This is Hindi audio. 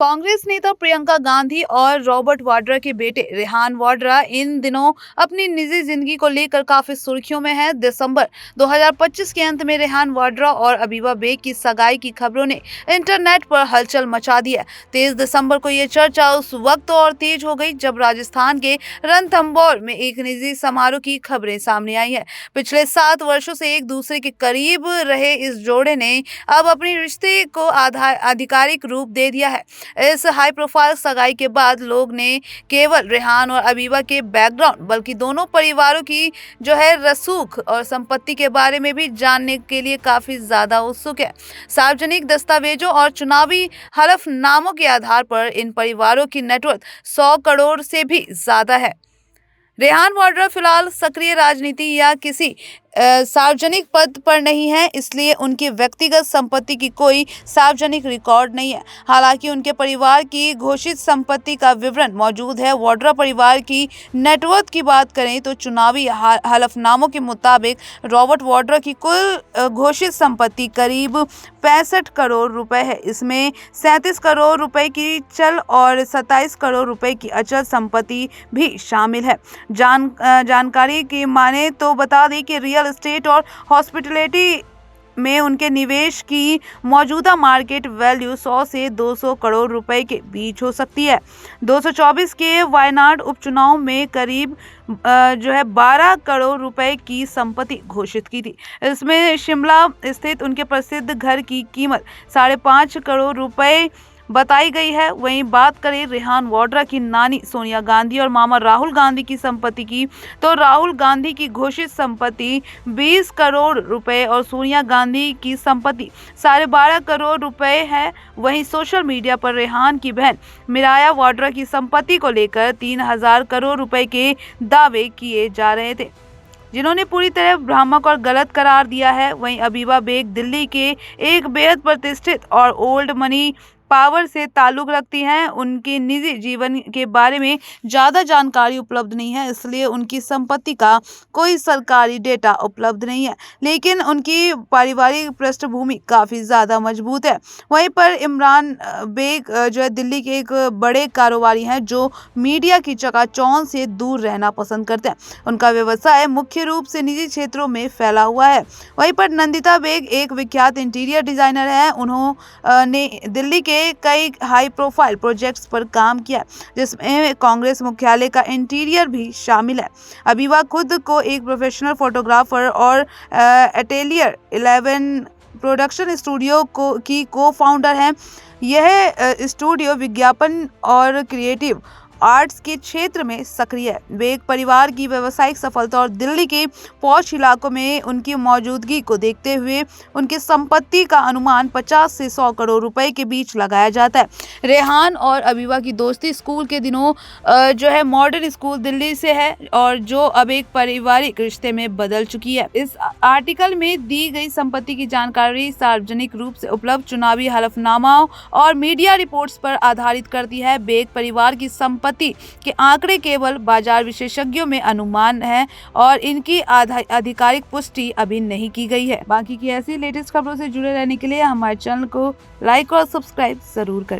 कांग्रेस नेता प्रियंका गांधी और रॉबर्ट वाड्रा के बेटे रेहान वाड्रा इन दिनों अपनी निजी जिंदगी को लेकर काफी सुर्खियों में है। दिसंबर 2025 के अंत में रेहान वाड्रा और अबीबा बेग की सगाई की खबरों ने इंटरनेट पर हलचल मचा दी है। 23 दिसंबर को ये चर्चा उस वक्त और तेज हो गई जब राजस्थान के रणथंभौर में एक निजी समारोह की खबरें सामने आई है। पिछले 7 वर्षों से एक दूसरे के करीब रहे इस जोड़े ने अब अपने रिश्ते को आधिकारिक रूप दे दिया है। इस हाई प्रोफाइल सगाई के बाद लोग ने केवल रेहान और अबीबा के बैकग्राउंड बल्कि दोनों परिवारों की रसूख और संपत्ति के बारे में भी जानने के लिए काफी ज्यादा उत्सुक है। सार्वजनिक दस्तावेजों और चुनावी हलफनामों के आधार पर इन परिवारों की नेटवर्थ 100 करोड़ से भी ज्यादा है। रेहान वाड्रा फिलहाल सक्रिय राजनीति या किसी सार्वजनिक पद पर नहीं है, इसलिए उनकी व्यक्तिगत संपत्ति की कोई सार्वजनिक रिकॉर्ड नहीं है। हालांकि उनके परिवार की घोषित संपत्ति का विवरण मौजूद है। वाड्रा परिवार की नेटवर्थ की बात करें तो चुनावी हलफनामों के मुताबिक रॉबर्ट वाड्रा की कुल घोषित संपत्ति करीब 65 करोड़ रुपए है। इसमें 37 करोड़ रुपए की चल और 27 करोड़ रुपए की अचल संपत्ति भी शामिल है। जानकारी की माने तो बता दें कि रियल एस्टेट और हॉस्पिटैलिटी में उनके निवेश की मौजूदा मार्केट वैल्यू 100 से 200 करोड़ रुपए के बीच हो सकती है। 224 के वायनाड उपचुनाव में करीब 12 करोड़ रुपए की संपत्ति घोषित की थी। इसमें शिमला स्थित उनके प्रसिद्ध घर की कीमत 5.5 करोड़ रुपए बताई गई है। वहीं बात करें रेहान वाड्रा की नानी सोनिया गांधी और मामा राहुल गांधी की संपत्ति की, तो राहुल गांधी की घोषित संपत्ति 20 करोड़ रुपए और सोनिया गांधी की संपत्ति 12.5 करोड़ रुपए है। वहीं सोशल मीडिया पर रेहान की बहन मिराया वाड्रा की संपत्ति को लेकर 3000 करोड़ रुपए के दावे किए जा रहे थे, जिन्होंने पूरी तरह भ्रामक और गलत करार दिया है। वहीं अबीबा बेग दिल्ली के एक बेहद प्रतिष्ठित और ओल्ड मनी पावर से ताल्लुक रखती हैं। उनके निजी जीवन के बारे में ज़्यादा जानकारी उपलब्ध नहीं है, इसलिए उनकी संपत्ति का कोई सरकारी डेटा उपलब्ध नहीं है, लेकिन उनकी पारिवारिक पृष्ठभूमि काफ़ी ज़्यादा मजबूत है। वहीं पर इमरान बेग दिल्ली के एक बड़े कारोबारी हैं जो मीडिया की चकाचौंध से दूर रहना पसंद करते हैं। उनका व्यवसाय मुख्य रूप से निजी क्षेत्रों में फैला हुआ है। वहीं पर नंदिता बेग एक विख्यात इंटीरियर डिजाइनर हैं। उन्होंने दिल्ली के कई हाई प्रोफाइल प्रोजेक्ट्स पर काम किया, जिसमें कांग्रेस मुख्यालय का इंटीरियर भी शामिल है। अबीबा खुद को एक प्रोफेशनल फोटोग्राफर और अटेलियर 11 प्रोडक्शन स्टूडियो की को फाउंडर हैं। यह स्टूडियो विज्ञापन और क्रिएटिव आर्ट्स के क्षेत्र में सक्रिय है। बेग परिवार की व्यावसायिक सफलता और दिल्ली के पॉश इलाकों में उनकी मौजूदगी को देखते हुए उनकी संपत्ति का अनुमान 50 से 100 करोड़ रुपए के बीच लगाया जाता है। रेहान और अबीबा की दोस्ती स्कूल के दिनों मॉडर्न स्कूल दिल्ली से है और जो अब एक पारिवारिक रिश्ते में बदल चुकी है। इस आर्टिकल में दी गई संपत्ति की जानकारी सार्वजनिक रूप से उपलब्ध चुनावी हलफनामाओं और मीडिया रिपोर्ट्स पर आधारित करती है। बेग परिवार की संपत्ति के आंकड़े केवल बाजार विशेषज्ञों में अनुमान है और इनकी आधिकारिक पुष्टि अभी नहीं की गई है। बाकी की ऐसी लेटेस्ट खबरों से जुड़े रहने के लिए हमारे चैनल को लाइक और सब्सक्राइब जरूर करें।